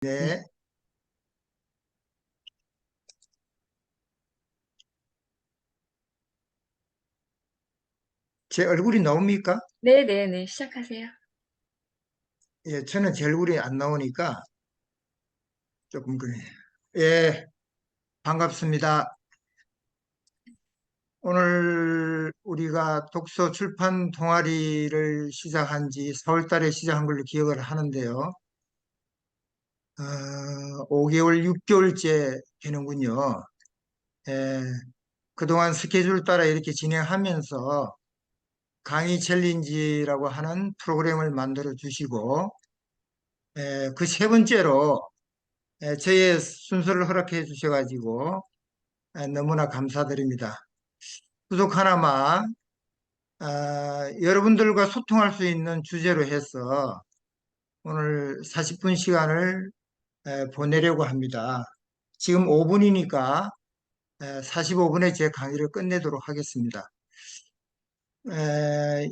네. 네, 제 얼굴이 나옵니까? 네네네. 시작하세요. 예, 저는 제 얼굴이 안 나오니까 조금 그래. 예, 반갑습니다. 오늘 우리가 독서 출판 동아리를 시작한 지 4월 달에 시작한 걸로 기억을 하는데요. 5개월, 6개월째 되는군요. 예, 그동안 스케줄 따라 이렇게 진행하면서 강의 챌린지라고 하는 프로그램을 만들어 주시고, 그 세 번째로 저의 순서를 허락해 주셔가지고 너무나 감사드립니다. 부족 하나만 여러분들과 소통할 수 있는 주제로 해서 오늘 40분 시간을 보내려고 합니다. 지금 5분이니까 45분에 제 강의를 끝내도록 하겠습니다. 에,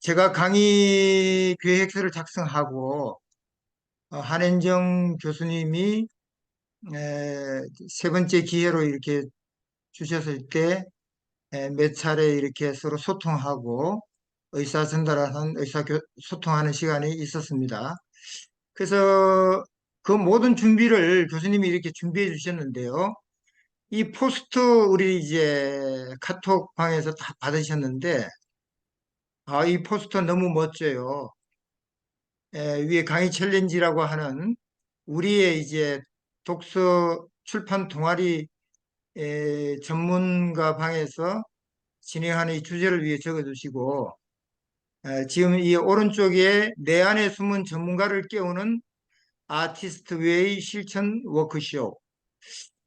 제가 강의 계획서를 작성하고 한현정 교수님이 세 번째 기회로 이렇게 주셨을 때 몇 차례 이렇게 서로 소통하고 의사전달하는 의사소통하는 시간이 있었습니다. 그래서 그 모든 준비를 교수님이 이렇게 준비해 주셨는데요. 이 포스터 우리 이제 카톡방에서 다 받으셨는데 이 포스터 너무 멋져요. 위에 강의 챌린지라고 하는 우리의 이제 독서 출판 동아리 전문가 방에서 진행하는 이 주제를 위해 적어주시고 지금 이 오른쪽에 내 안에 숨은 전문가를 깨우는 아티스트 웨이 실천 워크숍.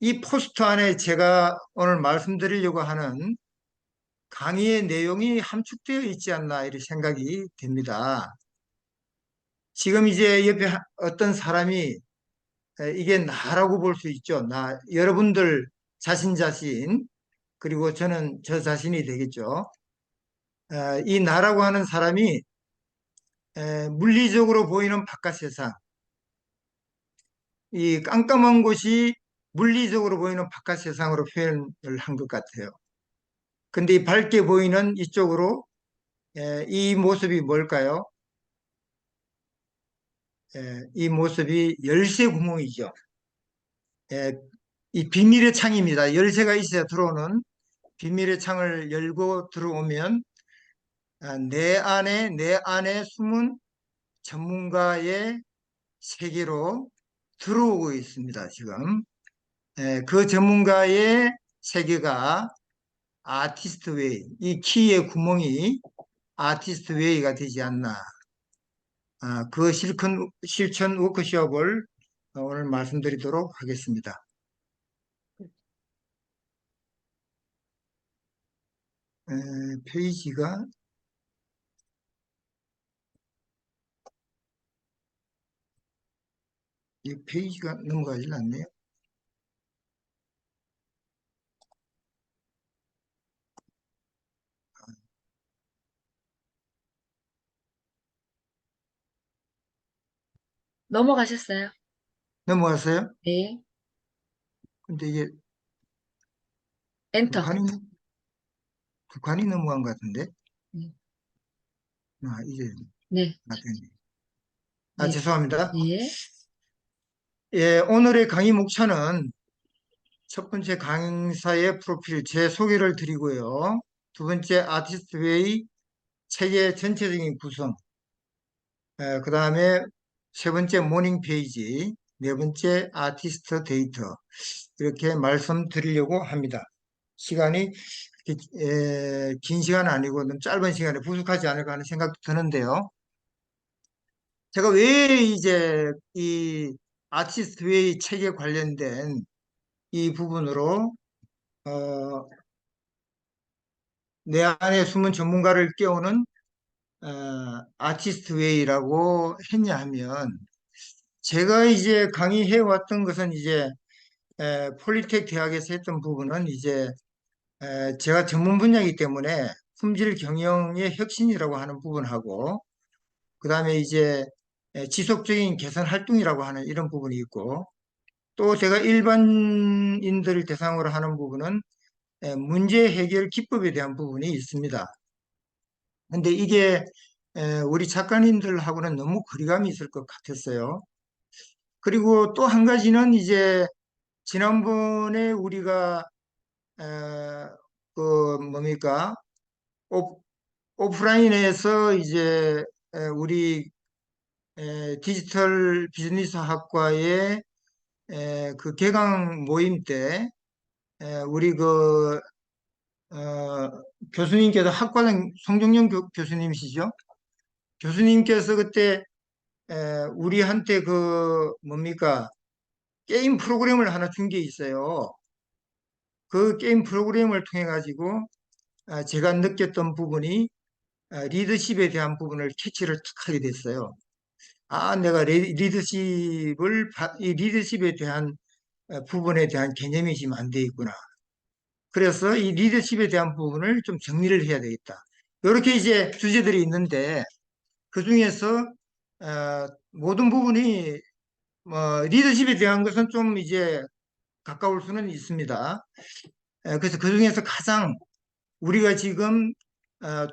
이 포스터 안에 제가 오늘 말씀드리려고 하는 강의의 내용이 함축되어 있지 않나 이런 생각이 듭니다. 지금 이제 옆에 어떤 사람이 이게 나라고 볼 수 있죠. 여러분들 자신, 그리고 저는 저 자신이 되겠죠. 이 나라고 하는 사람이 물리적으로 보이는 바깥 세상, 이 깜깜한 곳이 물리적으로 보이는 바깥 세상으로 표현을 한 것 같아요. 근데 이 밝게 보이는 이쪽으로 이 모습이 뭘까요? 이 모습이 열쇠 구멍이죠. 에, 이 비밀의 창입니다. 열쇠가 있어야 들어오는 비밀의 창을 열고 들어오면 내 안에 숨은 전문가의 세계로 들어오고 있습니다. 지금 그 전문가의 세계가 아티스트 웨이, 이 키의 구멍이 아티스트 웨이가 되지 않나. 그 실천 워크숍을 오늘 말씀드리도록 하겠습니다. 페이지가, 이 페이지가 넘어가질 않네요. 넘어가셨어요? 넘어갔어요? 네. 근데 이게 두 엔터. 칸이, 두 칸이 넘어간 것 같은데? 네. 이제, 네. 맞겠네. 네. 죄송합니다. 네. 예, 오늘의 강의 목차는 첫 번째 강사의 프로필 제 소개를 드리고요. 두 번째 아티스트웨이 책의 전체적인 구성, 그 다음에 세 번째 모닝 페이지, 네 번째 아티스트 데이터 이렇게 말씀드리려고 합니다. 시간이 긴 시간은 아니고 좀 짧은 시간에 부족하지 않을까 하는 생각도 드는데요. 제가 왜 이제 이 아티스트웨이 책에 관련된 이 부분으로 어, 내 안에 숨은 전문가를 깨우는 아티스트 웨이라고 했냐 하면 제가 이제 강의해 왔던 것은 이제 폴리텍 대학에서 했던 부분은 이제 제가 전문 분야이기 때문에 품질 경영의 혁신이라고 하는 부분하고 그다음에 이제 지속적인 개선 활동이라고 하는 이런 부분이 있고, 또 제가 일반인들을 대상으로 하는 부분은 문제 해결 기법에 대한 부분이 있습니다. 근데 이게 우리 작가님들하고는 너무 거리감이 있을 것 같았어요. 그리고 또 한 가지는 이제 지난번에 우리가 에, 그 뭡니까 오, 오프라인에서 이제 우리 디지털 비즈니스 학과의 그 개강 모임 때 우리 그 교수님께서 학과장 송정영 교수님이시죠? 교수님께서 그때 우리한테 그 뭡니까 게임 프로그램을 하나 준 게 있어요. 그 게임 프로그램을 통해 가지고 제가 느꼈던 부분이 리더십에 대한 부분을 캐치를 탁 하게 됐어요. 아, 내가 이 리더십에 대한 부분에 대한 개념이 지금 안 돼 있구나. 그래서 이 리더십에 대한 부분을 좀 정리를 해야 되겠다. 이렇게 이제 주제들이 있는데 그 중에서 모든 부분이 리더십에 대한 것은 좀 이제 가까울 수는 있습니다. 그래서 그 중에서 가장 우리가 지금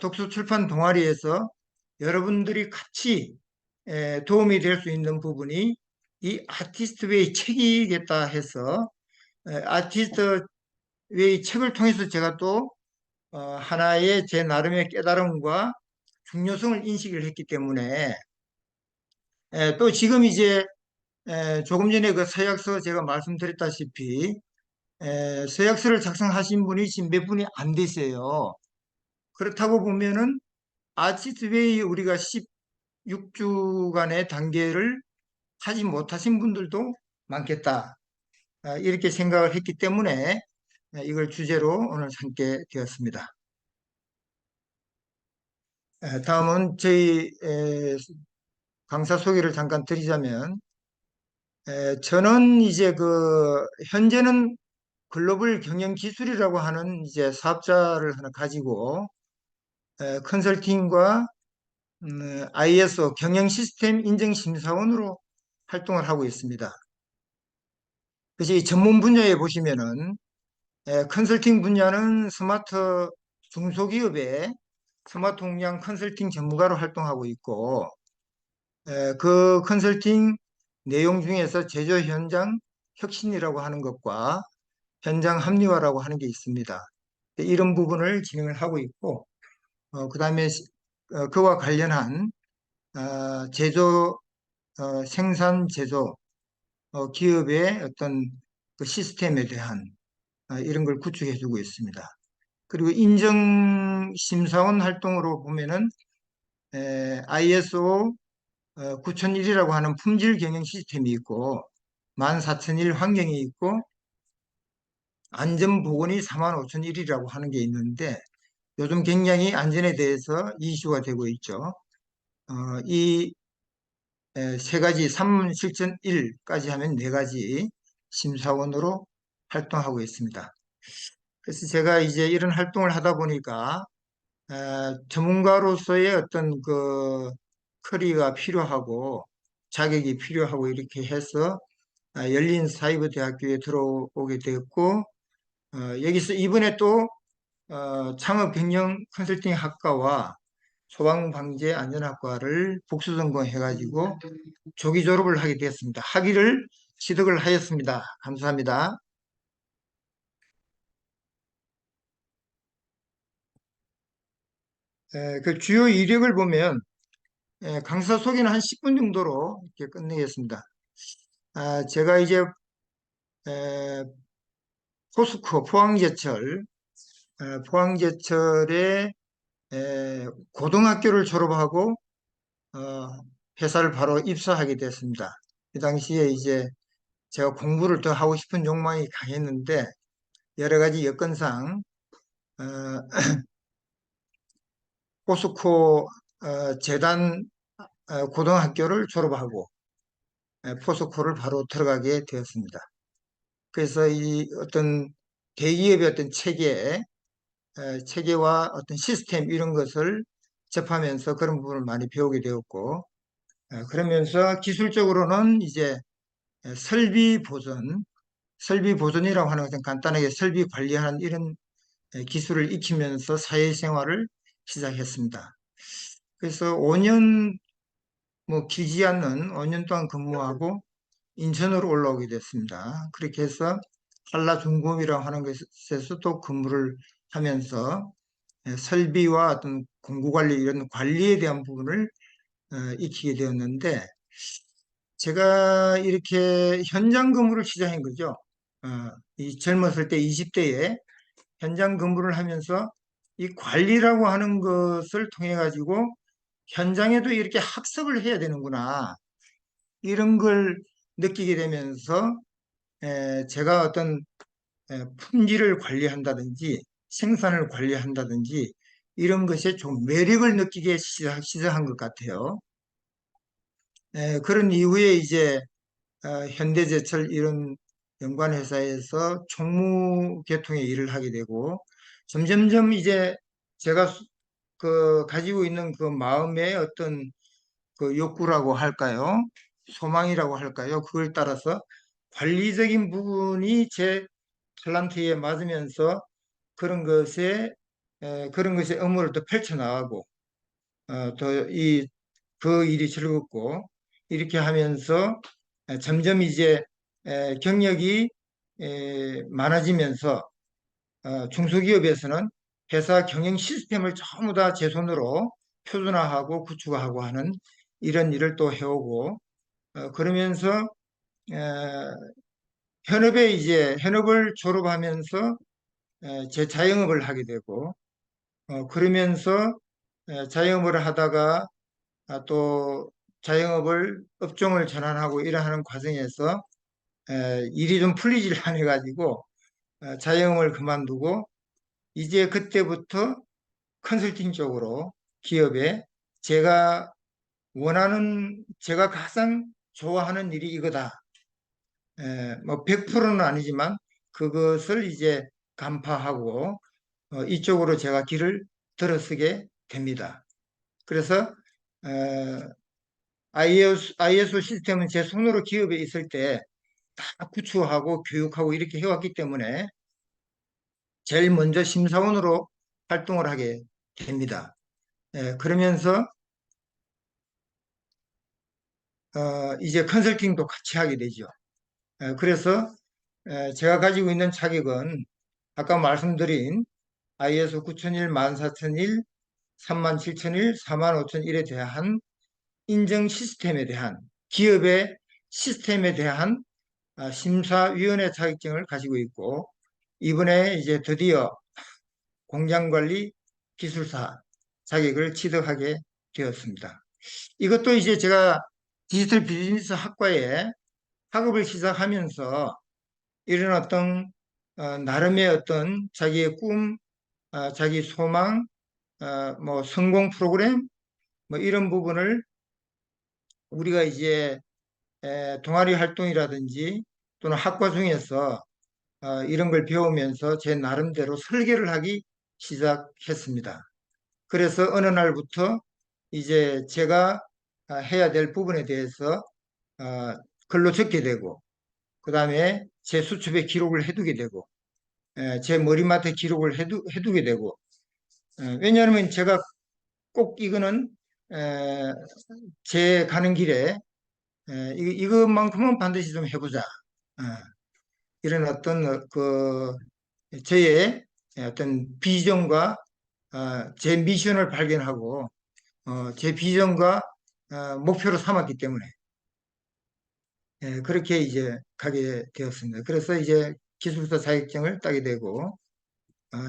독서 출판 동아리에서 여러분들이 같이 도움이 될 수 있는 부분이 이 아티스트 웨이 책이겠다 해서 아티스트 웨이 책을 통해서 제가 또 하나의 제 나름의 깨달음과 중요성을 인식을 했기 때문에 또 지금 이제 조금 전에 그 서약서 제가 말씀드렸다시피 서약서를 작성하신 분이 지금 몇 분이 안 되세요. 그렇다고 보면은 아티스트 웨이 우리가 16주간의 단계를 하지 못하신 분들도 많겠다. 이렇게 생각을 했기 때문에 이걸 주제로 오늘 삼게 되었습니다. 다음은 저희 강사 소개를 잠깐 드리자면 저는 이제 그 현재는 글로벌 경영 기술이라고 하는 이제 사업자를 하나 가지고 컨설팅과 ISO 경영 시스템 인증 심사원으로 활동을 하고 있습니다. 그래서 이 전문 분야에 보시면은 컨설팅 분야는 스마트 중소기업의 스마트 공장 컨설팅 전문가로 활동하고 있고 그 컨설팅 내용 중에서 제조 현장 혁신이라고 하는 것과 현장 합리화라고 하는 게 있습니다. 이런 부분을 진행을 하고 있고 그다음에 그와 관련한 제조 생산 제조 기업의 어떤 그 시스템에 대한 이런 걸 구축해주고 있습니다. 그리고 인증 심사원 활동으로 보면은 ISO 9001이라고 하는 품질 경영 시스템이 있고 14001 환경이 있고 안전보건이 45001이라고 하는 게 있는데 요즘 굉장히 안전에 대해서 이슈가 되고 있죠. 이 세 가지 3문 실천 1까지 하면 네 가지 심사원으로 활동하고 있습니다. 그래서 제가 이제 이런 활동을 하다 보니까 전문가로서의 어떤 그 커리가 필요하고 자격이 필요하고 이렇게 해서 열린 사이버 대학교에 들어오게 되었고 여기서 이번에 또 창업 경영 컨설팅 학과와 소방방재 안전학과를 복수 전공해가지고 조기 졸업을 하게 되었습니다. 학위를 취득을 하였습니다. 감사합니다. 그 주요 이력을 보면 강사 소개는 한 10분 정도로 이렇게 끝내겠습니다. 제가 이제 에, 포스코 포항제철에 고등학교를 졸업하고 어, 회사를 바로 입사하게 됐습니다. 그 당시에 이제 제가 공부를 더 하고 싶은 욕망이 강했는데 여러 가지 여건상 어, 포스코 재단 고등학교를 졸업하고 포스코를 바로 들어가게 되었습니다. 그래서 이 어떤 대기업의 어떤 체계와 어떤 시스템 이런 것을 접하면서 그런 부분을 많이 배우게 되었고 그러면서 기술적으로는 이제 설비 보존, 설비 보존이라고 하는 것은 간단하게 설비 관리하는 이런 기술을 익히면서 사회생활을 시작했습니다. 그래서 5년, 뭐 길지 않는 5년 동안 근무하고 인천으로 올라오게 됐습니다. 그렇게 해서 한라중공업이라고 하는 곳에서 또 근무를 하면서 설비와 어떤 공구관리 이런 관리에 대한 부분을 익히게 되었는데, 제가 이렇게 현장 근무를 시작한 거죠. 이 젊었을 때 20대에 현장 근무를 하면서 이 관리라고 하는 것을 통해 가지고 현장에도 이렇게 학습을 해야 되는구나, 이런 걸 느끼게 되면서 제가 어떤 품질을 관리한다든지 생산을 관리한다든지 이런 것에 좀 매력을 느끼게 시작한 것 같아요. 그런 이후에 이제 현대제철 이런 연관 회사에서 총무계통의 일을 하게 되고, 점점점 이제 제가 가지고 있는 그 마음의 어떤 그 욕구라고 할까요? 소망이라고 할까요? 그걸 따라서 관리적인 부분이 제 탤런트에 맞으면서 그런 것에 그런 것의 업무를 더 펼쳐나가고, 더 그 일이 즐겁고, 이렇게 하면서 점점 이제 경력이 많아지면서 중소기업에서는 회사 경영 시스템을 전부 다 제 손으로 표준화하고 구축하고 하는 이런 일을 또 해오고, 그러면서 어, 현업을 졸업하면서 제 자영업을 하게 되고, 그러면서 자영업을 하다가 또 자영업을 업종을 전환하고 이러하는 과정에서 일이 좀 풀리질 않아 가지고 자영업을 그만두고, 이제 그때부터 컨설팅 쪽으로 기업에 제가 제가 가장 좋아하는 일이 이거다. 뭐 100%는 아니지만 그것을 이제 간파하고 이쪽으로 제가 길을 들어서게 됩니다. 그래서 ISO 시스템은 제 손으로 기업에 있을 때 다 구축하고 교육하고 이렇게 해왔기 때문에 제일 먼저 심사원으로 활동을 하게 됩니다. 그러면서 이제 컨설팅도 같이 하게 되죠. 그래서 제가 가지고 있는 자격은 아까 말씀드린 ISO 9001, 14001, 37001, 45001에 대한 인증 시스템에 대한 기업의 시스템에 대한 심사위원회 자격증을 가지고 있고, 이번에 이제 드디어 공장관리 기술사 자격을 취득하게 되었습니다. 이것도 이제 제가 디지털 비즈니스 학과에 학업을 시작하면서 이런 어떤 나름의 어떤 자기의 꿈, 자기 소망, 뭐 성공 프로그램, 뭐 이런 부분을 우리가 이제 동아리 활동이라든지 또는 학과 중에서 이런 걸 배우면서 제 나름대로 설계를 하기 시작했습니다. 그래서 어느 날부터 이제 제가 해야 될 부분에 대해서 어, 글로 적게 되고, 그 다음에 제 수첩에 기록을 해두게 되고, 제 머리맡에 기록을 해두게 되고, 왜냐하면 제가 꼭 이거는 에, 제 가는 길에 이것만큼은 반드시 좀 해보자. 이런 어떤 저의 어떤 비전과 제 미션을 발견하고 제 비전과 목표로 삼았기 때문에 그렇게 이제 가게 되었습니다. 그래서 이제 기술사 자격증을 따게 되고,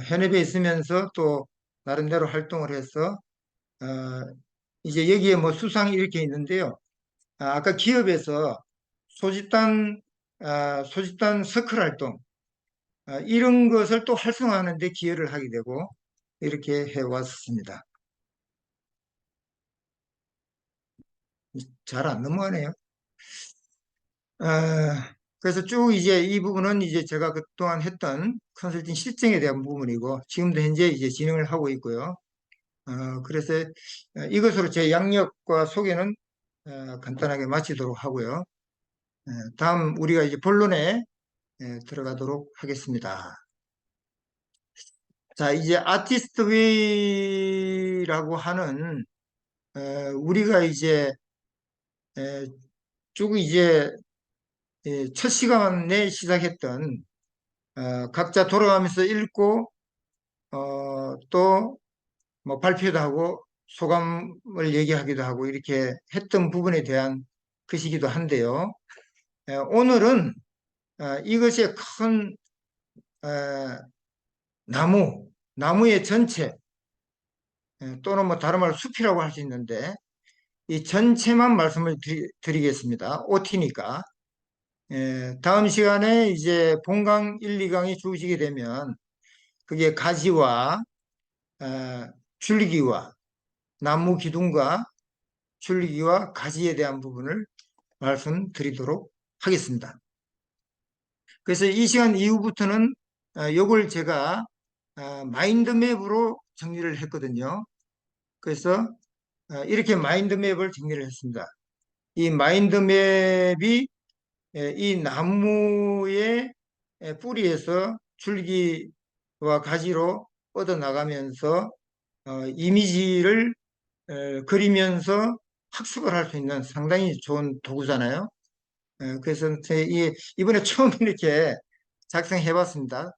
현업에 있으면서 또 나름대로 활동을 해서 어, 이제 여기에 뭐 수상이 이렇게 있는데요. 아까 기업에서 소집단 소집단 서클 활동, 이런 것을 또 활성화하는 데 기여를 하게 되고 이렇게 해왔습니다. 잘 안 넘어가네요. 그래서 쭉 이제 이 부분은 이제 제가 그동안 했던 컨설팅 실증에 대한 부분이고, 지금도 현재 이제 진행을 하고 있고요. 그래서 이것으로 제 양력과 소개는 간단하게 마치도록 하고요. 다음 우리가 이제 본론에 들어가도록 하겠습니다. 자, 이제 아티스트 웨이라고 하는 우리가 이제 에, 쭉 이제 첫 시간에 시작했던 각자 돌아가면서 읽고 또 뭐 발표도 하고 소감을 얘기하기도 하고 이렇게 했던 부분에 대한 것이기도 한데요. 오늘은 이것의 큰 어, 나무의 전체 또는 뭐 다른 말로 숲이라고 할 수 있는데 이 전체만 말씀을 드리겠습니다. OT니까. 다음 시간에 이제 본강 1, 2강이 주시게 되면 그게 가지와 줄기와 나무 기둥과 줄기와 가지에 대한 부분을 말씀드리도록 하겠습니다. 그래서 이 시간 이후부터는 요걸 제가 마인드맵으로 정리를 했거든요. 그래서 이렇게 마인드맵을 정리를 했습니다. 이 마인드맵이 이 나무의 뿌리에서 줄기와 가지로 뻗어나가면서 이미지를 그리면서 학습을 할 수 있는 상당히 좋은 도구잖아요. 그래서 이번에 처음 이렇게 작성해 봤습니다.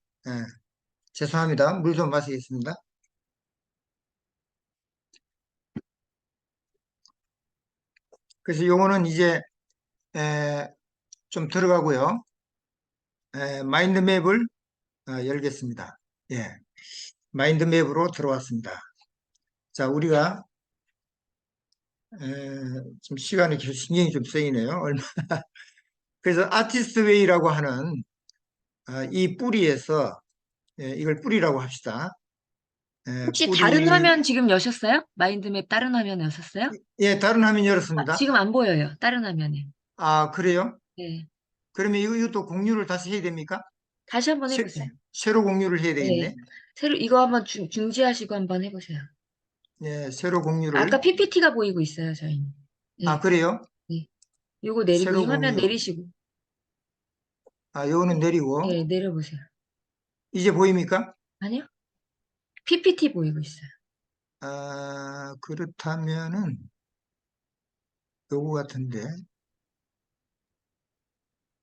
죄송합니다. 물 좀 마시겠습니다. 그래서 요거는 이제 에, 좀 들어가고요. 마인드맵을 열겠습니다. 예, 마인드맵으로 들어왔습니다. 자, 우리가 좀 시간이 계속 신경이 좀 쓰이네요. 그래서 아티스트 웨이라고 하는 이 뿌리에서 이걸 뿌리라고 합시다. 혹시 다른 뿌리 화면 지금 여셨어요? 마인드맵 다른 화면 여셨어요? 예, 다른 화면 아, 열었습니다. 지금 안 보여요. 다른 화면에. 아, 그래요? 네. 그러면 이것도 공유를 다시 해야 됩니까? 다시 한번 새, 해보세요. 새로 공유를 해야 네. 되겠네. 새로 이거 한번 중지하시고 한번 해보세요. 네, 새로 공유를. 아까 PPT가 보이고 있어요, 저희는. 아, 네. 그래요? 네. 요거 내리고 이 새로 화면 공유. 내리시고. 아, 요거는 내리고. 네, 내려보세요. 이제 보입니까? 아니요? PPT 보이고 있어요. 아, 그렇다면은 요거 같은데.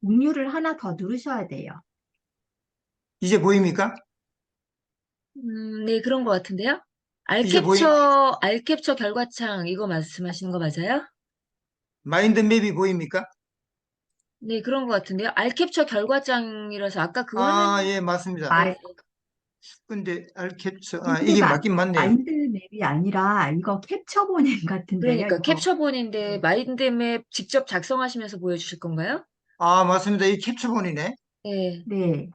공유를 하나 더 누르셔야 돼요. 이제 보입니까? 네, 그런 것 같은데요? 이제 알캡처 결과창 이거 말씀하시는 거 맞아요? 마인드맵이 보입니까? 네, 그런 것 같은데요? 알캡처 결과창이라서 아까 그 화면, 아, 예, 맞습니다. 마, 네, 근데 알캡처, 이게 이거 맞긴 맞네요. 마인드맵이 아니라 이거 캡처본인 같은데요, 그러니까 이거. 캡처본인데 네. 마인드맵 직접 작성하시면서 보여주실 건가요? 아, 맞습니다. 이 캡처본이네. 네, 네. 그걸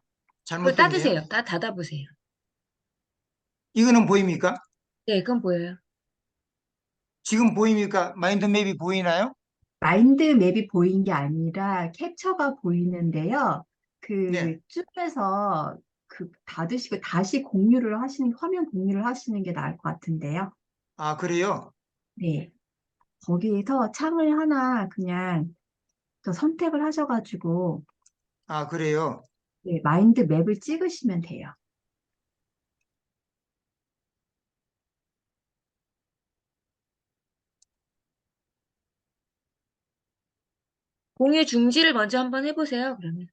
잘못됐네요. 닫으세요. 닫아보세요. 이거는 보입니까? 네, 그건 보여요. 지금 보입니까? 마인드맵이 보이나요? 마인드맵이 보인 게 아니라 캡처가 보이는데요. 네. 그 쭉에서 그 닫으시고 다시 공유를 하시는, 화면 공유를 하시는 게 나을 것 같은데요. 아, 그래요? 네. 거기에서 창을 하나 그냥 더 선택을 하셔가지고 아, 그래요? 네, 마인드맵을 찍으시면 돼요. 공유 중지를 먼저 한번 해보세요, 그러면.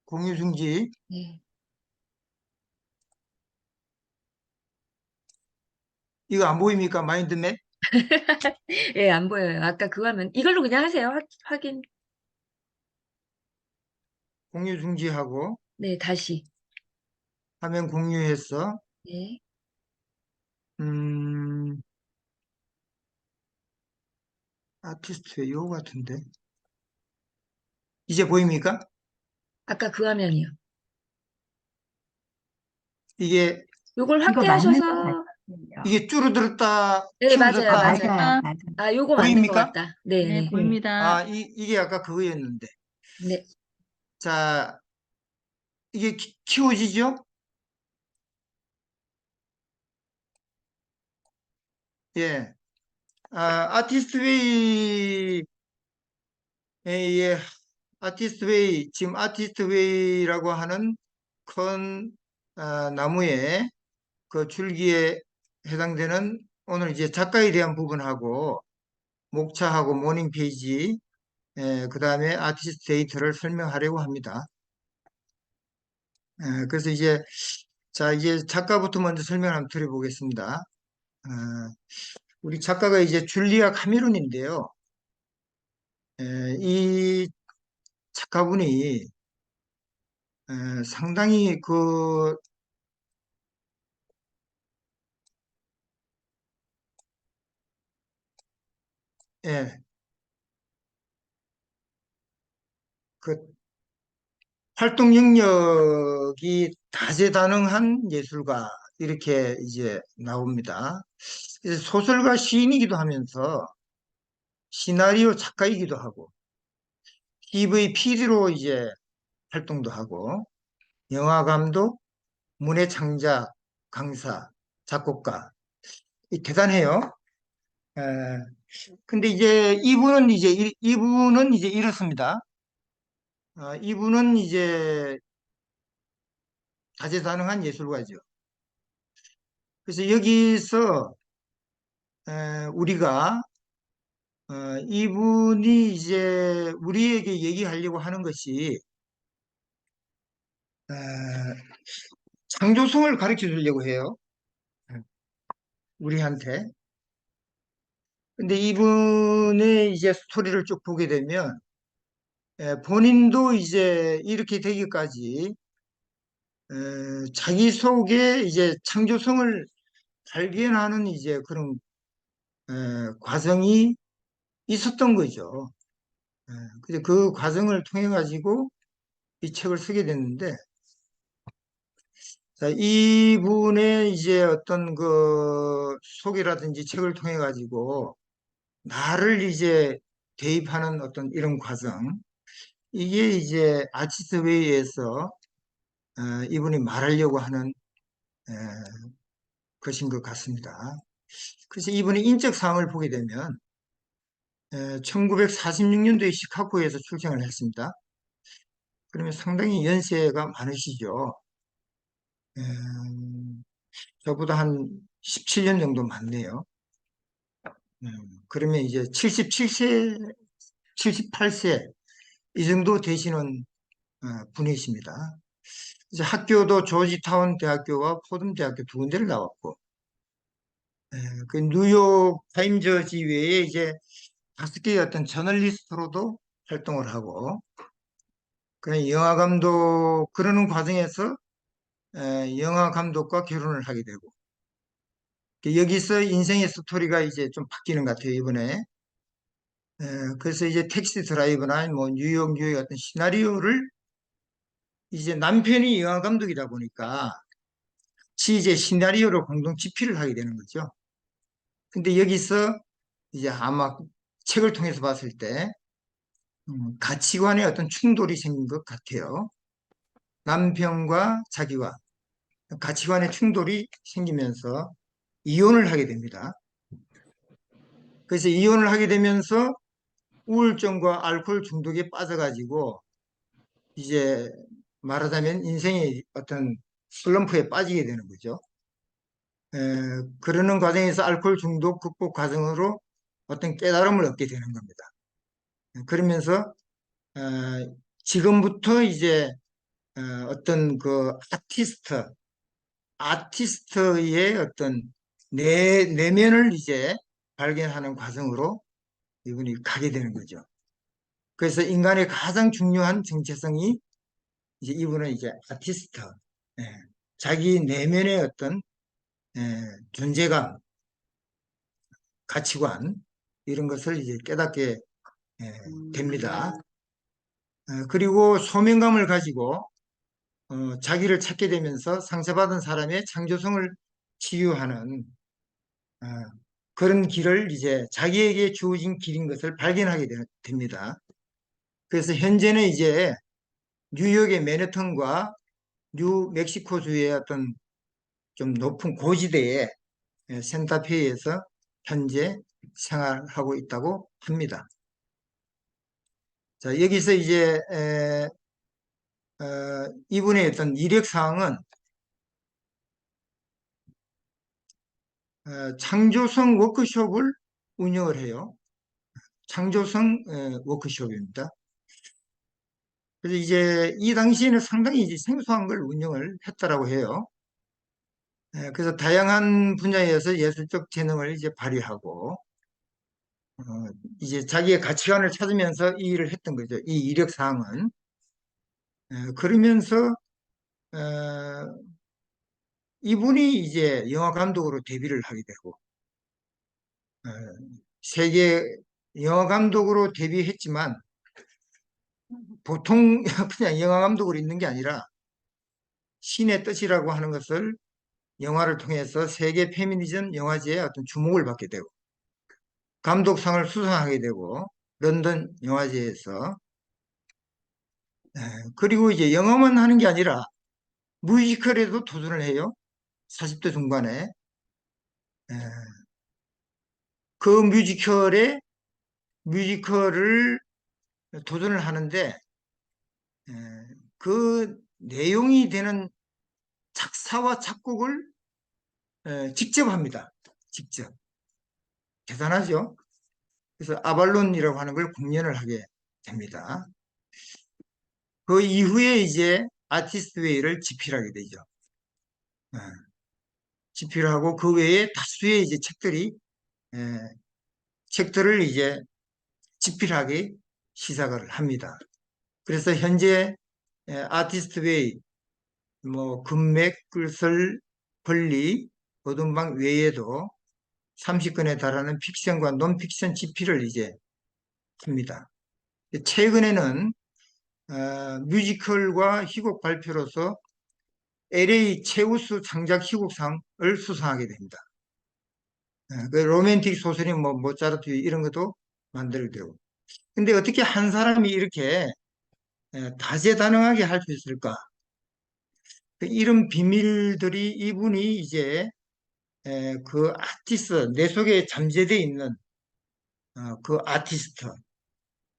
공유 중지. 네. 이거 안 보입니까? 마인드맵? 예, 안 보여요. 아까 그 화면. 이걸로 그냥 하세요. 확인. 공유 중지하고 네, 다시. 화면 공유해서 네. 음, 아티스트의 요 같은데. 이제 보입니까? 아까 그 화면이요. 이게 요걸 이거 맞는 것 확대하셔서, 같아요. 이게 줄어들었다, 네, 맞아요, 키워졌다 맞아요. 맞아요, 맞아요. 아, 요거 맞는 것 보입니까? 같다. 네, 네, 네. 네. 보입니다. 아, 이게 아까 그거였는데. 네. 자, 이게 키워지죠? 예. 아티스트 웨이의 아티스트 웨이, 지금 아티스트 웨이라고 하는 큰 나무의 그 줄기에 해당되는 오늘 이제 작가에 대한 부분하고 목차하고 모닝 페이지, 그 다음에 아티스트 데이터를 설명하려고 합니다. 그래서 이제 작가부터 먼저 설명을 한번 드려보겠습니다. 어, 우리 작가가 이제 줄리아 카메론인데요. 이 작가분이 상당히 예, 그 활동 영역이 다재다능한 예술가 이렇게 이제 나옵니다. 그래서 소설가 시인이기도 하면서 시나리오 작가이기도 하고 TV PD로 이제 활동도 하고 영화 감독, 문예 창작, 강사, 작곡가 대단해요. 에, 근데 이제 이분은 이제 이렇습니다. 이분은 이제 다재다능한 예술가죠. 그래서 여기서 우리가 이분이 이제 우리에게 얘기하려고 하는 것이 에, 창조성을 가르쳐 주려고 해요. 우리한테. 근데 이분의 이제 스토리를 쭉 보게 되면 본인도 이제 이렇게 되기까지 자기 속에 이제 창조성을 발견하는 이제 그런 과정이 있었던 거죠. 그래서 그 과정을 통해 가지고 이 책을 쓰게 됐는데, 자, 이분의 이제 어떤 그 소개라든지 책을 통해 가지고 나를 이제 대입하는 어떤 이런 과정, 이게 이제 아티스트 웨이에서 이분이 말하려고 하는 에, 것인 것 같습니다. 그래서 이분의 인적 사항을 보게 되면 1946년도에 시카고에서 출생을 했습니다. 그러면 상당히 연세가 많으시죠. 음, 저보다 한 17년 정도 많네요. 그러면 이제 77세, 78세 이 정도 되시는 분이십니다. 이제 학교도 조지타운 대학교와 포덤 대학교 두 군데를 나왔고, 그 뉴욕 타임저지 외에 이제 5개의 어떤 저널리스트로도 활동을 하고, 그 영화 감독 그러는 과정에서 영화 감독과 결혼을 하게 되고, 여기서 인생의 스토리가 이제 좀 바뀌는 것 같아요, 이번에. 그래서 이제 택시 드라이브나 뭐 뉴욕의 어떤 시나리오를 이제 남편이 영화 감독이다 보니까 같이 이제 시나리오를 공동 집필을 하게 되는 거죠. 근데 여기서 이제 아마 책을 통해서 봤을 때 가치관의 어떤 충돌이 생긴 것 같아요. 남편과 자기와 가치관의 충돌이 생기면서 이혼을 하게 됩니다. 그래서 이혼을 하게 되면서 우울증과 알코올 중독에 빠져가지고 이제 말하자면 인생의 어떤 슬럼프에 빠지게 되는 거죠. 그러는 과정에서 알코올 중독 극복 과정으로 어떤 깨달음을 얻게 되는 겁니다. 그러면서 어, 지금부터 이제 어떤 그 아티스트의 어떤 내면을 이제 발견하는 과정으로 이분이 가게 되는 거죠. 그래서 인간의 가장 중요한 정체성이 이제 이분은 이제 아티스트, 예, 자기 내면의 어떤 존재감, 가치관 이런 것을 이제 깨닫게 됩니다. 그리고 소명감을 가지고 자기를 찾게 되면서 상처받은 사람의 창조성을 치유하는 어, 그런 길을 이제 자기에게 주어진 길인 것을 발견하게 됩니다. 그래서 현재는 이제 뉴욕의 맨해튼과 뉴멕시코주의 어떤 좀 높은 고지대에 센타페에서 현재 생활하고 있다고 합니다. 자, 여기서 이제 이분의 어떤 이력 사항은 창조성 워크숍을 운영을 해요. 창조성 워크숍입니다. 그래서 이제 이 당시에는 상당히 이제 생소한 걸 운영을 했다라고 해요. 그래서 다양한 분야에서 예술적 재능을 이제 발휘하고 어, 이제 자기의 가치관을 찾으면서 이 일을 했던 거죠. 이 이력 사항은 그러면서 어, 이분이 이제 영화 감독으로 데뷔를 하게 되고 어, 세계 영화 감독으로 데뷔했지만 보통 그냥 영화 감독으로 있는 게 아니라 신의 뜻이라고 하는 것을 영화를 통해서 세계 페미니즘 영화제에 어떤 주목을 받게 되고 감독상을 수상하게 되고 런던 영화제에서 그리고 이제 영화만 하는 게 아니라 뮤지컬에도 도전을 해요. 40대 중반에 그 뮤지컬을 도전을 하는데 그 내용이 되는 작사와 작곡을 직접 합니다. 직접. 대단하죠? 그래서 아발론이라고 하는 걸 공연을 하게 됩니다. 그 이후에 이제 아티스트 웨이를 집필하게 되죠. 어, 집필하고 그 외에 다수의 이제 책들을 이제 집필하기 시작을 합니다. 그래서 현재 아티스트 웨이, 뭐 금맥, 글설, 권리, 어둠방 외에도 30권에 달하는 픽션과 논픽션 집필을 이제 합니다. 최근에는 뮤지컬과 희곡 발표로서 LA 최우수 창작 희곡상을 수상하게 됩니다. 그 로맨틱 소설인 뭐 모차르트 이런 것도 만들게 되고. 근데 어떻게 한 사람이 이렇게 다재다능하게 할 수 있을까? 이런 비밀들이 이분이 이제 그 아티스트, 내 속에 잠재되어 있는 그 아티스트,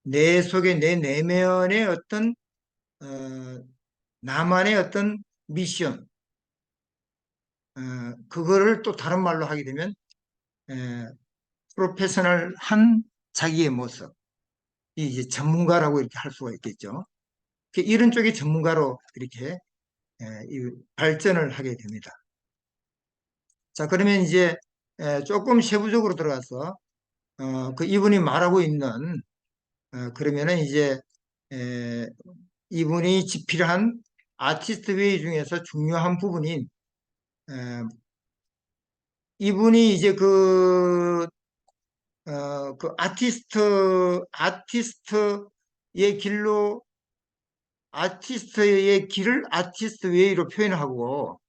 내 속에 내 내면의 어떤 어, 나만의 어떤 미션, 그거를 또 다른 말로 하게 되면 에, 프로페셔널한 자기의 모습, 이 이제 전문가라고 이렇게 할 수가 있겠죠. 이런 쪽의 전문가로 이렇게 이 발전을 하게 됩니다. 자, 그러면 이제 조금 세부적으로 들어가서 그 이분이 말하고 있는 그러면은 이제 에, 이분이 집필한 아티스트 웨이 중에서 중요한 부분인 에, 이분이 이제 그 아티스트의 길로 아티스트의 길을 아티스트 웨이로 표현하고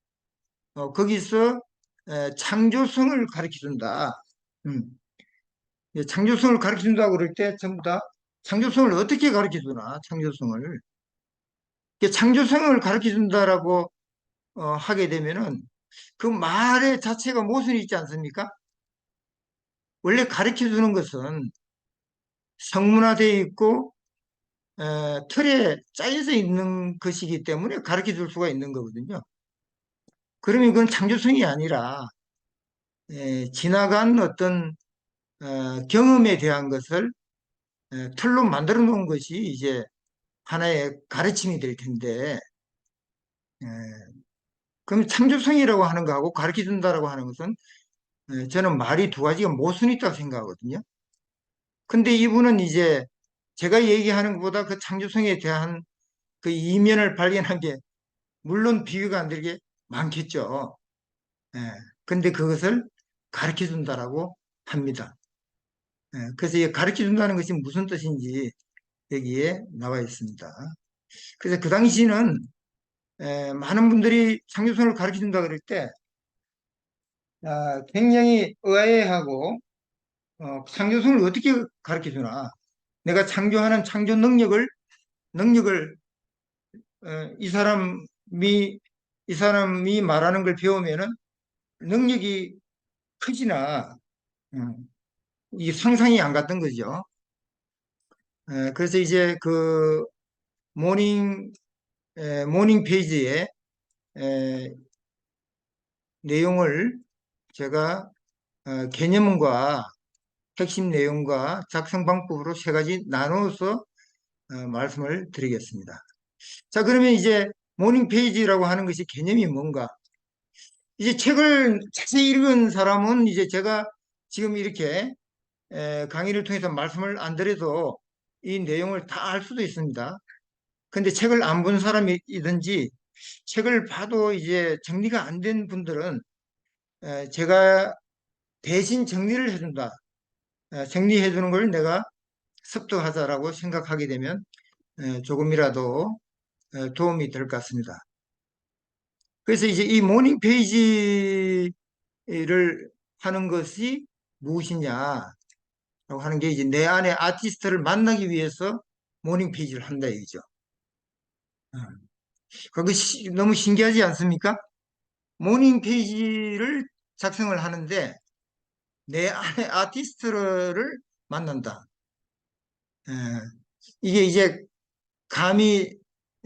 거기서 창조성을 가르쳐 준다. 음. 창조성을 가르쳐 준다고 그럴 때 전부 다 창조성을 어떻게 가르쳐 주나, 창조성을. 창조성을 가르쳐 준다라고 하게 되면은 그 말의 자체가 모순이 있지 않습니까? 원래 가르쳐 주는 것은 성문화되어 있고 틀에 짜여져 있는 것이기 때문에 가르쳐 줄 수가 있는 거거든요. 그러면 그건 창조성이 아니라 지나간 어떤 경험에 대한 것을 틀로 만들어 놓은 것이 이제 하나의 가르침이 될 텐데 에, 그럼 창조성이라고 하는 거하고 가르쳐 준다라고 하는 것은 저는 말이 두 가지가 모순이 있다고 생각하거든요. 근데 이분은 이제 제가 얘기하는 것보다 그 창조성에 대한 그 이면을 발견한 게 물론 비교가 안 되게 많겠죠. 예. 근데 그것을 가르쳐 준다라고 합니다. 그래서 이 가르쳐 준다는 것이 무슨 뜻인지 여기에 나와 있습니다. 그래서 그 당시는 많은 분들이 창조성을 가르쳐 준다 그럴 때 굉장히 의아해하고 창조성을 어떻게 가르쳐 주나? 내가 창조하는 창조 능력을 이 사람이 말하는 걸 배우면은 능력이 크지나 음, 이 상상이 안 갔던 거죠. 그래서 이제 그 모닝 모닝 페이지에 에, 내용을 제가 개념과 핵심 내용과 작성 방법으로 세 가지 나누어서 말씀을 드리겠습니다. 자, 그러면 이제 모닝 페이지라고 하는 것이 개념이 뭔가? 이제 책을 자세히 읽은 사람은 이제 제가 지금 이렇게 강의를 통해서 말씀을 안 드려도 이 내용을 다 알 수도 있습니다. 근데 책을 안 본 사람이든지 책을 봐도 이제 정리가 안 된 분들은 제가 대신 정리를 해준다. 정리해 주는 걸 내가 습득하자라고 생각하게 되면 조금이라도 도움이 될 것 같습니다. 그래서 이제 이 모닝 페이지를 하는 것이 무엇이냐라고 하는 게 이제 내 안에 아티스트를 만나기 위해서 모닝 페이지를 한다 이거죠. 그것이 너무 신기하지 않습니까? 모닝 페이지를 작성을 하는데 내 안에 아티스트를 만난다. 예, 이게 이제 감이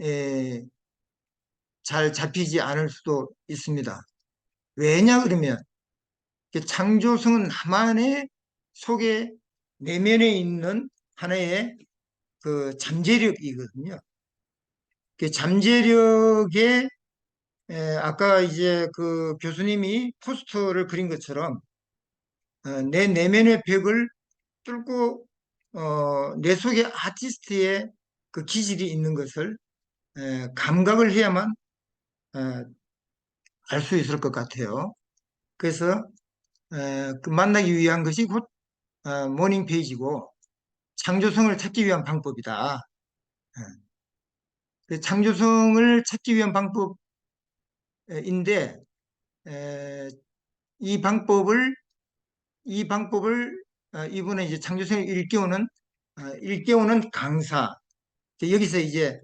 에, 잘 잡히지 않을 수도 있습니다. 왜냐 그러면 창조성은 나만의 속에 내면에 있는 하나의 그 잠재력이거든요. 그 잠재력에 아까 이제 그 교수님이 포스터를 그린 것처럼 내 내면의 벽을 뚫고 내 속에 아티스트의 그 기질이 있는 것을 감각을 해야만 알 수 있을 것 같아요. 그래서 그 만나기 위한 것이 곧 모닝 페이지고 창조성을 찾기 위한 방법이다. 그 창조성을 찾기 위한 방법인데 에, 이 방법을 이분은 이제 창조성을 일깨우는 강사. 여기서 이제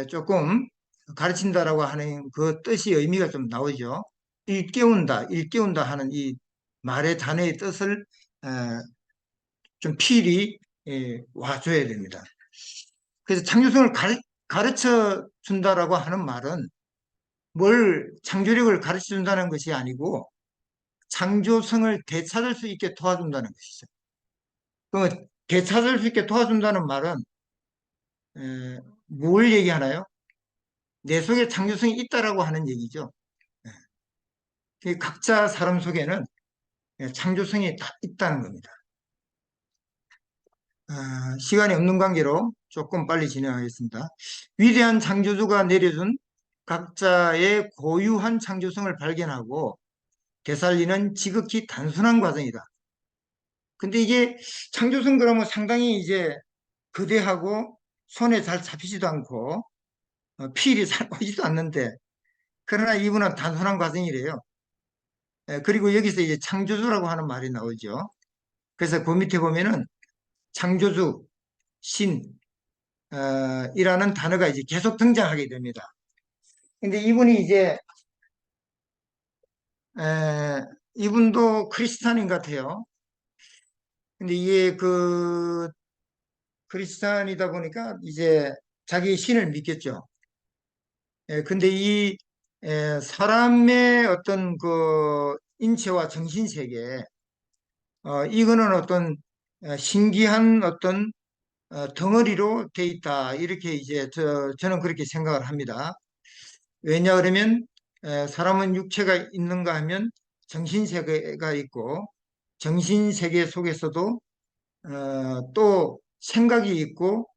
조금 가르친다라고 하는 그 뜻이 의미가 좀 나오죠. 일깨운다 하는 이 말의 단어의 뜻을 어, 좀 필히 와줘야 됩니다. 그래서 창조성을 가르쳐 준다라고 하는 말은 뭘 창조력을 가르쳐 준다는 것이 아니고 창조성을 되찾을 수 있게 도와준다는 것이죠. 그러면 되찾을 수 있게 도와준다는 말은 뭘 얘기하나요? 내 속에 창조성이 있다라고 하는 얘기죠. 각자 사람 속에는 창조성이 다 있다는 겁니다. 시간이 없는 관계로 조금 빨리 진행하겠습니다. 위대한 창조주가 내려준 각자의 고유한 창조성을 발견하고 되살리는 지극히 단순한 과정이다. 근데 이게 창조성 그러면 상당히 이제 거대하고 손에 잘 잡히지도 않고 필이 잘 보이지도 않는데 그러나 이분은 단순한 과정이래요. 그리고 여기서 이제 창조주라고 하는 말이 나오죠. 그래서 그 밑에 보면은 창조주, 신, 이라는 단어가 이제 계속 등장하게 됩니다. 근데 이분이 이제, 이분도 크리스찬인 것 같아요. 근데 이게 그 크리스찬이다 보니까 이제 자기 신을 믿겠죠. 근데 이 사람의 어떤 그 인체와 정신 세계, 이거는 어떤 신기한 어떤 덩어리로 돼 있다. 이렇게 이제 저는 그렇게 생각을 합니다. 왜냐 그러면 사람은 육체가 있는가 하면 정신세계가 있고 정신세계 속에서도 또 생각이 있고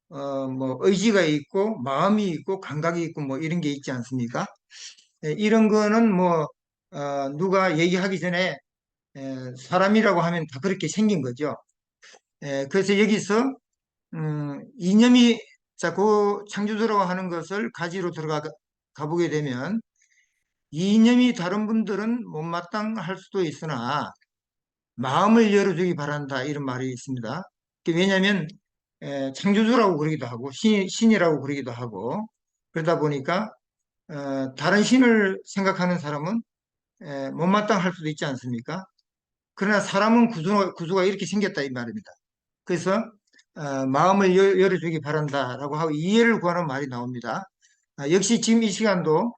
뭐 의지가 있고 마음이 있고 감각이 있고 뭐 이런 게 있지 않습니까? 이런 거는 뭐 누가 얘기하기 전에 사람이라고 하면 다 그렇게 생긴 거죠. 그래서 여기서 이념이 그 창조주라고 하는 것을 가지로 들어가 가보게 되면 이념이 다른 분들은 못마땅할 수도 있으나 마음을 열어주기 바란다 이런 말이 있습니다. 왜냐하면 창조주라고 그러기도 하고 신이라고 그러기도 하고 그러다 보니까 다른 신을 생각하는 사람은 못마땅할 수도 있지 않습니까? 그러나 사람은 구조가 이렇게 생겼다 이 말입니다. 그래서 마음을 열어주기 바란다라고 하고 이해를 구하는 말이 나옵니다. 역시 지금 이 시간도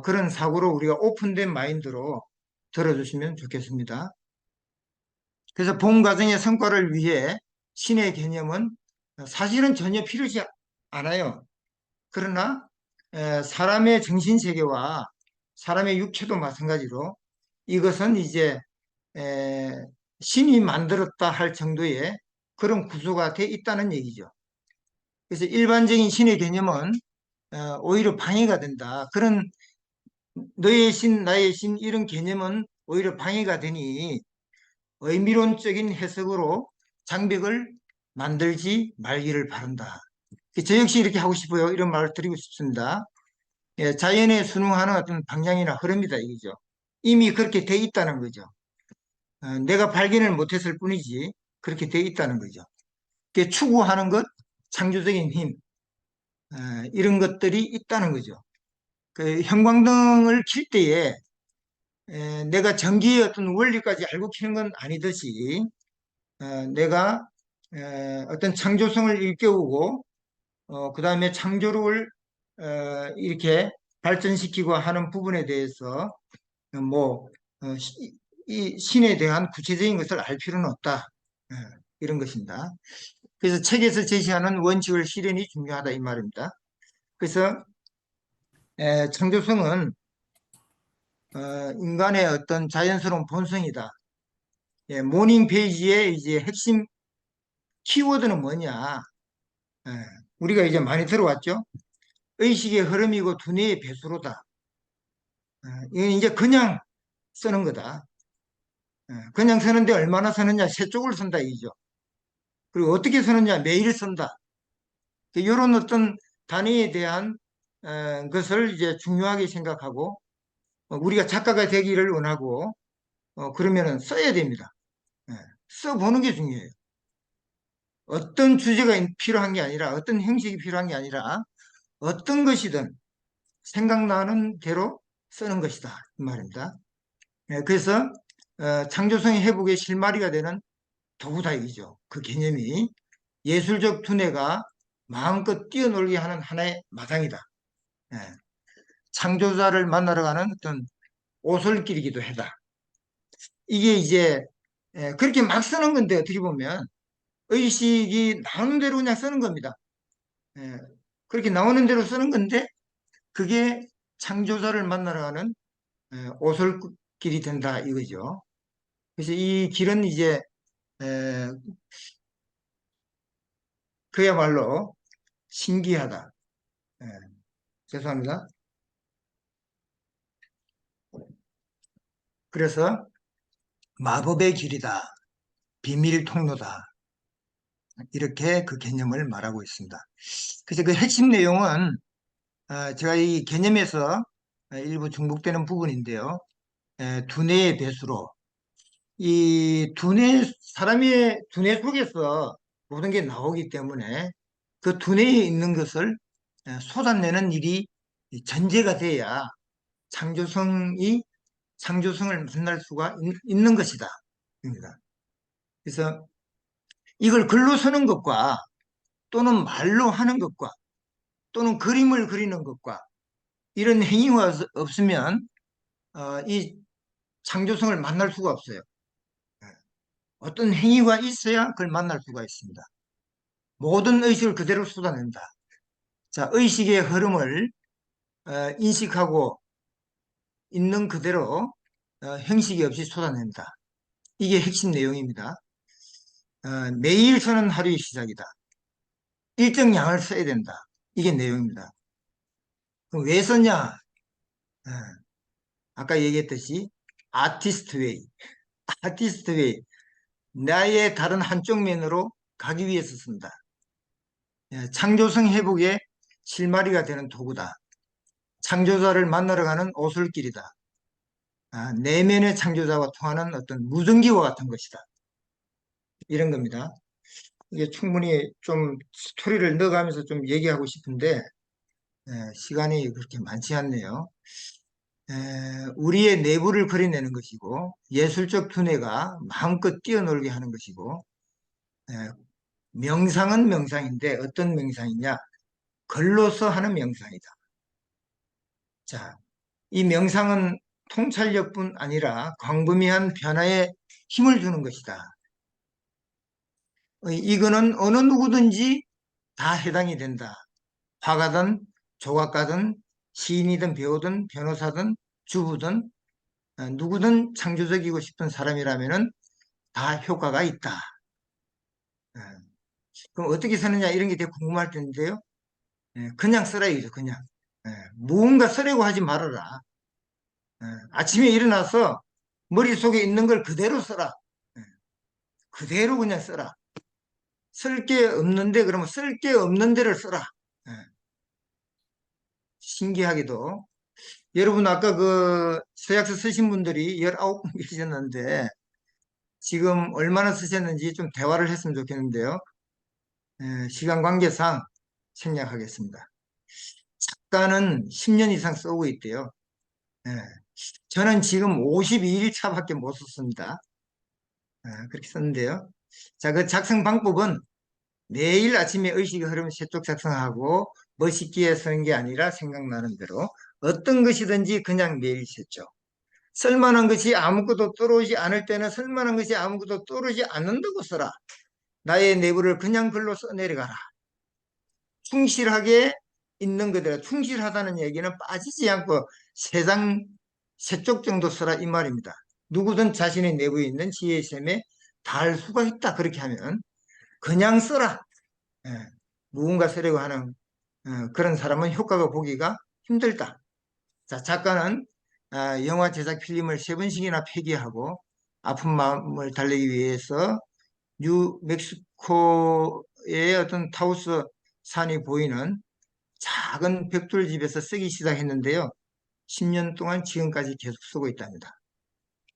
그런 사고로 우리가 오픈된 마인드로 들어주시면 좋겠습니다. 그래서 본 과정의 성과를 위해 신의 개념은 사실은 전혀 필요하지 않아요. 그러나 사람의 정신세계와 사람의 육체도 마찬가지로 이것은 이제 에, 신이 만들었다 할 정도의 그런 구조가 돼 있다는 얘기죠. 그래서 일반적인 신의 개념은 오히려 방해가 된다. 그런 너의 신, 나의 신 이런 개념은 오히려 방해가 되니 의미론적인 해석으로 장벽을 만들지 말기를 바란다. 저 역시 이렇게 하고 싶어요. 이런 말을 드리고 싶습니다. 예, 자연에 순응하는 어떤 방향이나 흐름이다 이거죠. 이미 그렇게 돼 있다는 거죠. 내가 발견을 못했을 뿐이지 그렇게 돼 있다는 거죠. 추구하는 것, 창조적인 힘, 이런 것들이 있다는 거죠. 그 형광등을 킬 때에 내가 전기의 어떤 원리까지 알고 켜는 건 아니듯이 내가 어떤 창조성을 일깨우고 그 다음에 창조력을 이렇게 발전시키고 하는 부분에 대해서 뭐 이 신에 대한 구체적인 것을 알 필요는 없다. 어, 이런 것입니다. 그래서 책에서 제시하는 원칙을 실현이 중요하다 이 말입니다. 그래서 창조성은 인간의 어떤 자연스러운 본성이다. 예, 모닝 페이지의 이제 핵심 키워드는 뭐냐? 예, 우리가 이제 많이 들어왔죠. 의식의 흐름이고 두뇌의 배수로다. 이건 이제 그냥 쓰는 거다. 그냥 쓰는데 얼마나 쓰느냐? 세 쪽을 쓴다 이죠. 그리고 어떻게 쓰느냐? 매일 쓴다. 이런 어떤 단위에 대한 것을 이제 중요하게 생각하고 우리가 작가가 되기를 원하고 그러면은 써야 됩니다. 예, 써보는 게 중요해요. 어떤 주제가 필요한 게 아니라 어떤 형식이 필요한 게 아니라 어떤 것이든 생각나는 대로 쓰는 것이다 이 말입니다. 예, 그래서 창조성의 회복의 실마리가 되는 도구다 이죠. 그 개념이 예술적 두뇌가 마음껏 뛰어놀게 하는 하나의 마당이다. 예, 창조자를 만나러 가는 어떤 오솔길이기도 하다. 이게 이제 그렇게 막 쓰는 건데 어떻게 보면 의식이 나오는 대로 그냥 쓰는 겁니다. 예, 그렇게 나오는 대로 쓰는 건데 그게 창조자를 만나러 가는 오솔길이 된다 이거죠. 그래서 이 길은 이제 에, 그야말로 신기하다. 예, 죄송합니다. 그래서 마법의 길이다. 비밀 통로다. 이렇게 그 개념을 말하고 있습니다. 그래서 그 핵심 내용은 제가 이 개념에서 일부 중복되는 부분인데요. 두뇌의 배수로 이 사람의 두뇌 속에서 모든 게 나오기 때문에 그 두뇌에 있는 것을 쏟아내는 일이 전제가 돼야 창조성이 창조성을 만날 수가 있는 것이다. 입니다. 그래서 이걸 글로 쓰는 것과 또는 말로 하는 것과 또는 그림을 그리는 것과 이런 행위가 없으면 이 창조성을 만날 수가 없어요. 어떤 행위가 있어야 그걸 만날 수가 있습니다. 모든 의식을 그대로 쏟아낸다. 자, 의식의 흐름을 인식하고 있는 그대로 형식이 없이 쏟아낸다. 이게 핵심 내용입니다. 매일 쓰는 하루의 시작이다. 일정 양을 써야 된다. 이게 내용입니다. 그럼 왜 썼냐? 어, 아까 얘기했듯이 아티스트 웨이, 아티스트 웨이, 나의 다른 한쪽 면으로 가기 위해서 쓴다. 창조성 회복의 실마리가 되는 도구다. 창조자를 만나러 가는 오솔길이다. 내면의 창조자와 통하는 어떤 무전기와 같은 것이다. 이런 겁니다. 이게 충분히 좀 스토리를 넣어가면서 좀 얘기하고 싶은데 시간이 그렇게 많지 않네요. 우리의 내부를 그려내는 것이고 예술적 두뇌가 마음껏 뛰어놀게 하는 것이고 에, 명상은 명상인데 어떤 명상이냐? 글로서 하는 명상이다. 자, 이 명상은 통찰력뿐 아니라 광범위한 변화에 힘을 주는 것이다. 이거는 어느 누구든지 다 해당이 된다. 화가든 조각가든 시인이든 배우든 변호사든 주부든 누구든 창조적이고 싶은 사람이라면은 다 효과가 있다. 어, 그럼 어떻게 쓰느냐 이런 게 되게 궁금할 텐데요. 그냥 쓰라 이거죠. 그냥. 무언가 쓰려고 하지 말아라. 아침에 일어나서 머릿속에 있는 걸 그대로 써라. 예, 그대로 그냥 써라. 쓸 게 없는데 그러면 쓸 게 없는 데를 써라. 예, 신기하게도 여러분 아까 그 서약서 쓰신 분들이 19분 계셨는데 지금 얼마나 쓰셨는지 좀 대화를 했으면 좋겠는데요. 시간 관계상 생략하겠습니다. 작가는 10년 이상 쓰고 있대요. 예, 저는 지금 52일 차밖에 못 썼습니다. 그렇게 썼는데요. 자, 그 작성 방법은 매일 아침에 의식이 흐르면 세쪽 작성하고 멋있게 쓰는 게 아니라 생각나는 대로 어떤 것이든지 그냥 매일 세쪽. 쓸만한 것이 아무것도 떠오르지 않을 때는 쓸만한 것이 아무것도 떠오르지 않는다고 써라. 나의 내부를 그냥 글로 써내려가라. 충실하게 있는 그대로 충실하다는 얘기는 빠지지 않고 세 쪽 정도 써라 이 말입니다. 누구든 자신의 내부에 있는 지혜의 샘에 닿을 수가 있다. 그렇게 하면 그냥 써라. 예, 무언가 쓰려고 하는 그런 사람은 효과가 보기가 힘들다. 자, 작가는 영화 제작 필름을 3번씩이나 폐기하고 아픈 마음을 달래기 위해서 뉴멕시코의 어떤 타우스 산이 보이는 작은 벽돌집에서 쓰기 시작했는데요. 10년 동안 지금까지 계속 쓰고 있답니다.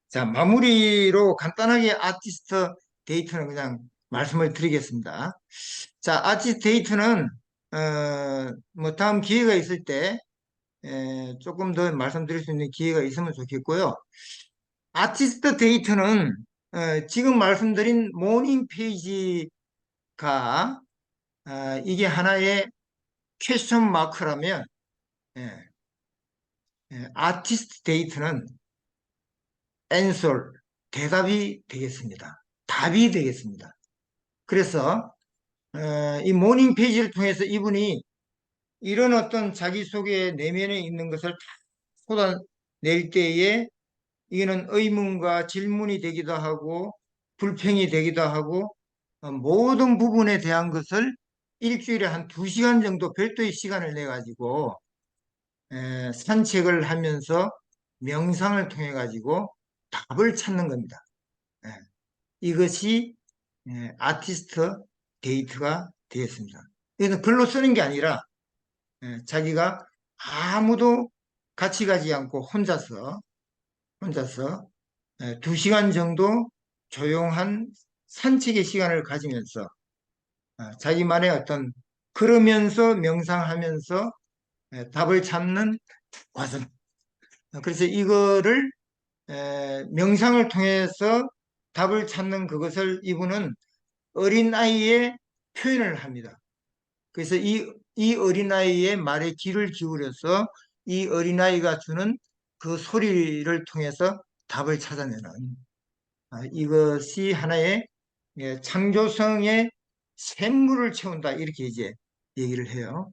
자, 마무리로 간단하게 아티스트 데이터는 그냥 말씀을 드리겠습니다. 자, 아티스트 데이터는 뭐 다음 기회가 있을 때 조금 더 말씀드릴 수 있는 기회가 있으면 좋겠고요. 아티스트 데이터는 지금 말씀드린 모닝 페이지가 이게 하나의 퀘스천 마크라면 아티스트 데이터는 answer, 대답이 되겠습니다. 답이 되겠습니다. 그래서 이 모닝 페이지를 통해서 이분이 이런 어떤 자기소개 내면에 있는 것을 다 쏟아낼 때에 이거는 의문과 질문이 되기도 하고 불평이 되기도 하고 모든 부분에 대한 것을 일주일에 한 2시간 정도 별도의 시간을 내 가지고 산책을 하면서 명상을 통해 가지고 답을 찾는 겁니다. 예, 이것이 아티스트 데이트가 되겠습니다. 이것은 글로 쓰는 게 아니라 자기가 아무도 같이 가지 않고 혼자서 2시간 정도 조용한 산책의 시간을 가지면서 자기만의 어떤 걸으면서 명상하면서 답을 찾는 과정. 그래서 이거를 명상을 통해서 답을 찾는 그것을 이분은 어린아이의 표현을 합니다. 그래서 이 어린아이의 말에 귀를 기울여서 이 어린아이가 주는 그 소리를 통해서 답을 찾아내는 이것이 하나의 창조성의 샘물을 채운다 이렇게 이제 얘기를 해요.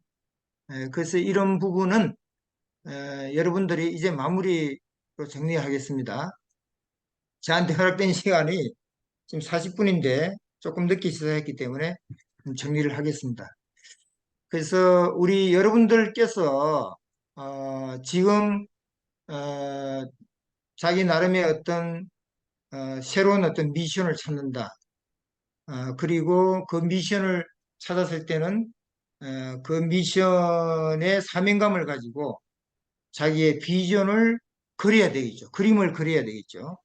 그래서 이런 부분은 여러분들이 이제 마무리로 정리하겠습니다. 저한테 허락된 시간이 지금 40분인데 조금 늦게 시작했기 때문에 정리를 하겠습니다. 그래서 우리 여러분들께서 지금 어, 자기 나름의 어떤 새로운 어떤 미션을 찾는다. 그리고 그 미션을 찾았을 때는 그 미션의 사명감을 가지고 자기의 비전을 그려야 되겠죠. 그림을 그려야 되겠죠.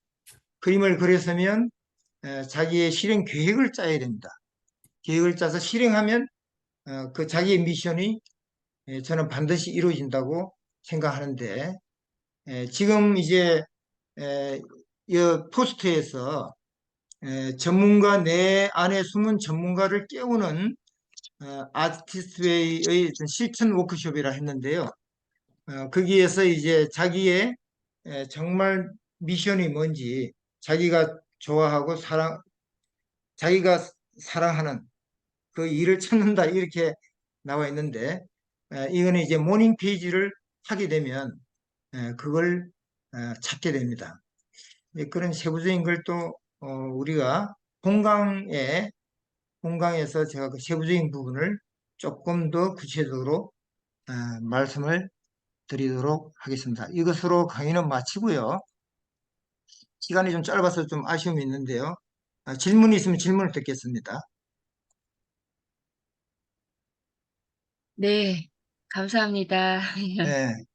그림을 그렸으면 자기의 실행 계획을 짜야 됩니다. 계획을 짜서 실행하면 그 자기의 미션이 저는 반드시 이루어진다고 생각하는데 지금 이제 이 포스트에서 전문가 내 안에 숨은 전문가를 깨우는 아티스트웨이의 어떤 실천 워크숍이라 했는데요. 거기에서 이제 자기의 정말 미션이 뭔지, 자기가 좋아하고 자기가 사랑하는 그 일을 찾는다 이렇게 나와 있는데, 이거는 이제 모닝 페이지를 하게 되면 그걸 찾게 됩니다. 그런 세부적인 걸 또 우리가 본강에서 제가 그 세부적인 부분을 조금 더 구체적으로 말씀을 드리도록 하겠습니다. 이것으로 강의는 마치고요. 시간이 좀 짧아서 좀 아쉬움이 있는데요. 질문이 있으면 질문을 듣겠습니다. 네, 감사합니다. 네.